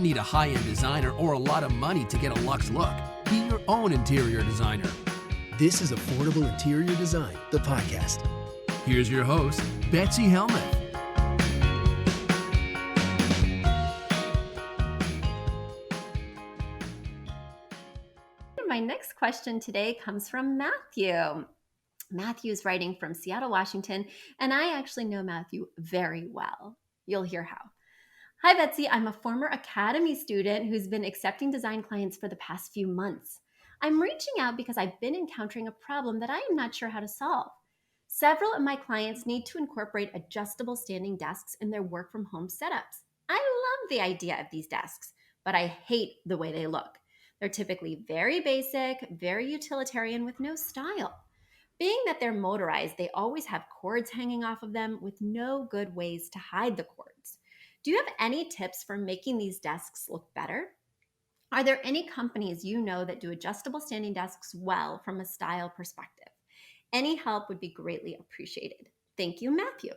don't need a high-end designer or a lot of money to get a luxe look. Be your own interior designer. This is Affordable Interior Design, the podcast. Here's your host, Betsy Helmuth. My next question today comes from Matthew. Matthew's writing from Seattle, Washington, and I actually know Matthew very well. You'll hear how. Hi, Betsy. I'm a former Academy student who's been accepting design clients for the past few months. I'm reaching out because I've been encountering a problem that I am not sure how to solve. Several of my clients need to incorporate adjustable standing desks in their work from home setups. I love the idea of these desks, but I hate the way they look. They're typically very basic, very utilitarian with no style. Being that they're motorized, they always have cords hanging off of them with no good ways to hide the cords. Do you have any tips for making these desks look better? Are there any companies you know that do adjustable standing desks well from a style perspective? Any help would be greatly appreciated. Thank you, Matthew.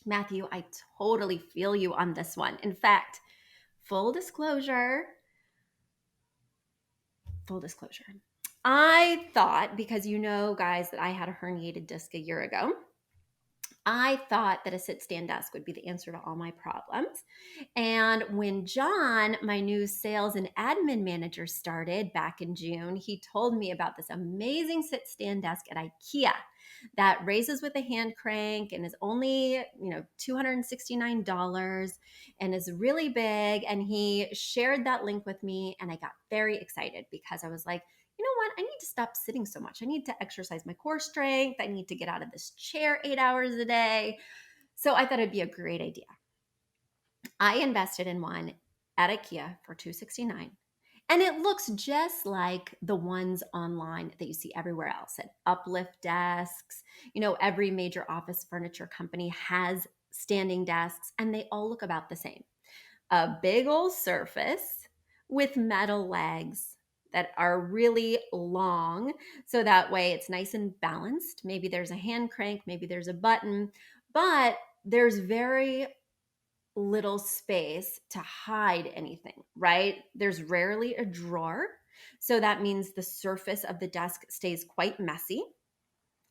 Matthew, I totally feel you on this one. In fact, full disclosure, I thought, because you know, guys, that I had a herniated disc a year ago, I thought that a sit-stand desk would be the answer to all my problems. And when John, my new sales and admin manager, started back in June, he told me about this amazing sit-stand desk at IKEA that raises with a hand crank and is only, $269 and is really big. And he shared that link with me, and I got very excited because I was like, you know what? I need to stop sitting so much. I need to exercise my core strength. I need to get out of this chair 8 hours a day. So I thought it'd be a great idea. I invested in one at IKEA for $269. And it looks just like the ones online that you see everywhere else at Uplift desks. Every major office furniture company has standing desks, and they all look about the same. A big old surface with metal legs that are really long, so that way it's nice and balanced. Maybe there's a hand crank, maybe there's a button, but there's very little space to hide anything, right? There's rarely a drawer, so that means the surface of the desk stays quite messy.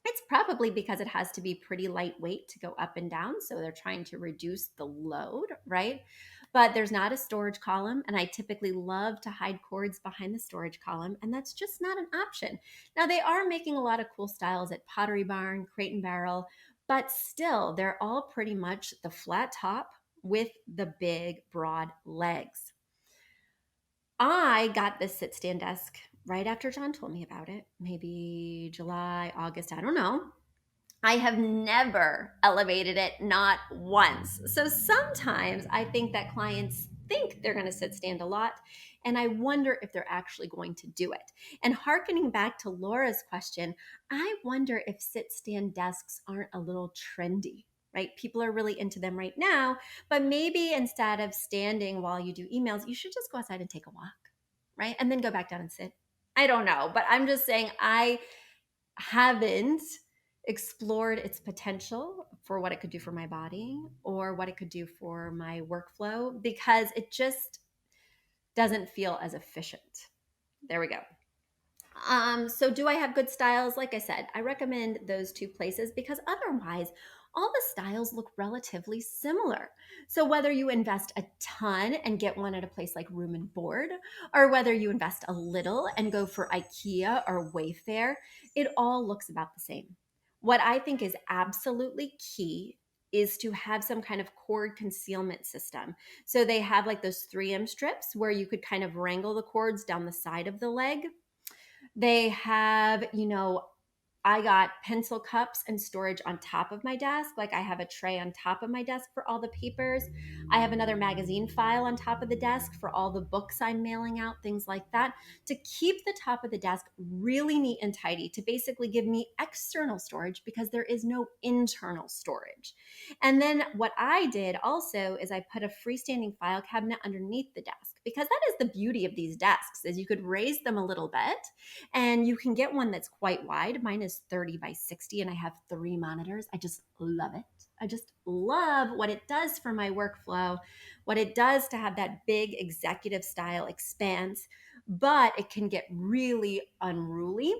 It's probably because it has to be pretty lightweight to go up and down, so they're trying to reduce the load, right? But there's not a storage column, and I typically love to hide cords behind the storage column, and that's just not an option. Now, they are making a lot of cool styles at Pottery Barn, Crate and Barrel, but still, they're all pretty much the flat top with the big, broad legs. I got this sit-stand desk right after John told me about it, maybe July, August, I don't know. I have never elevated it, not once. So sometimes I think that clients think they're going to sit stand a lot, and I wonder if they're actually going to do it. And hearkening back to Laura's question, I wonder if sit stand desks aren't a little trendy, right? People are really into them right now, but maybe instead of standing while you do emails, you should just go outside and take a walk, right? And then go back down and sit. I don't know, but I'm just saying I haven't explored its potential for what it could do for my body or what it could do for my workflow because it just doesn't feel as efficient. There we go. So do I have good styles? Like I said, I recommend those two places because otherwise all the styles look relatively similar. So whether you invest a ton and get one at a place like Room and Board, or whether you invest a little and go for IKEA or Wayfair, it all looks about the same. What I think is absolutely key is to have some kind of cord concealment system. So they have like those 3M strips where you could kind of wrangle the cords down the side of the leg. They have, I got pencil cups and storage on top of my desk. Like I have a tray on top of my desk for all the papers. I have another magazine file on top of the desk for all the books I'm mailing out, things like that, to keep the top of the desk really neat and tidy, to basically give me external storage because there is no internal storage. And then what I did also is I put a freestanding file cabinet underneath the desk. because that is the beauty of these desks is you could raise them a little bit and you can get one that's quite wide. Mine is 30 by 60 and I have 3 monitors. I just love it. I just love what it does for my workflow, what it does to have that big executive style expanse, but it can get really unruly.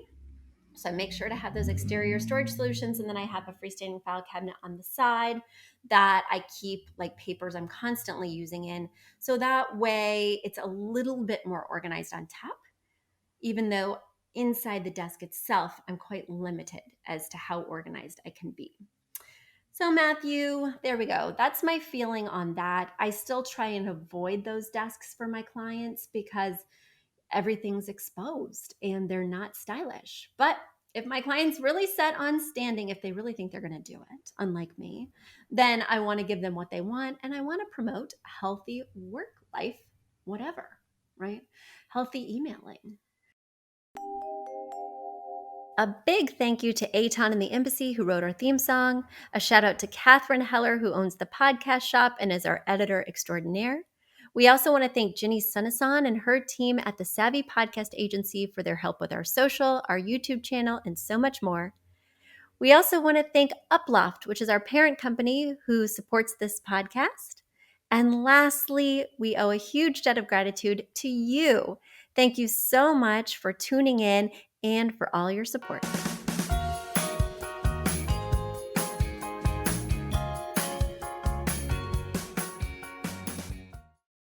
So I make sure to have those exterior storage solutions. And then I have a freestanding file cabinet on the side that I keep like papers I'm constantly using in. So that way it's a little bit more organized on top, even though inside the desk itself, I'm quite limited as to how organized I can be. So Matthew, there we go. That's my feeling on that. I still try and avoid those desks for my clients because everything's exposed and they're not stylish. But if my client's really set on standing, if they really think they're going to do it, unlike me, then I want to give them what they want and I want to promote healthy work life, whatever, right? Healthy emailing. A big thank you to Aton and the Embassy who wrote our theme song. A shout out to Catherine Heller who owns the podcast shop and is our editor extraordinaire. We also want to thank Ginny Sunasan and her team at the Savvy Podcast Agency for their help with our social, our YouTube channel, and so much more. We also want to thank Uploft, which is our parent company who supports this podcast. And lastly, we owe a huge debt of gratitude to you. Thank you so much for tuning in and for all your support.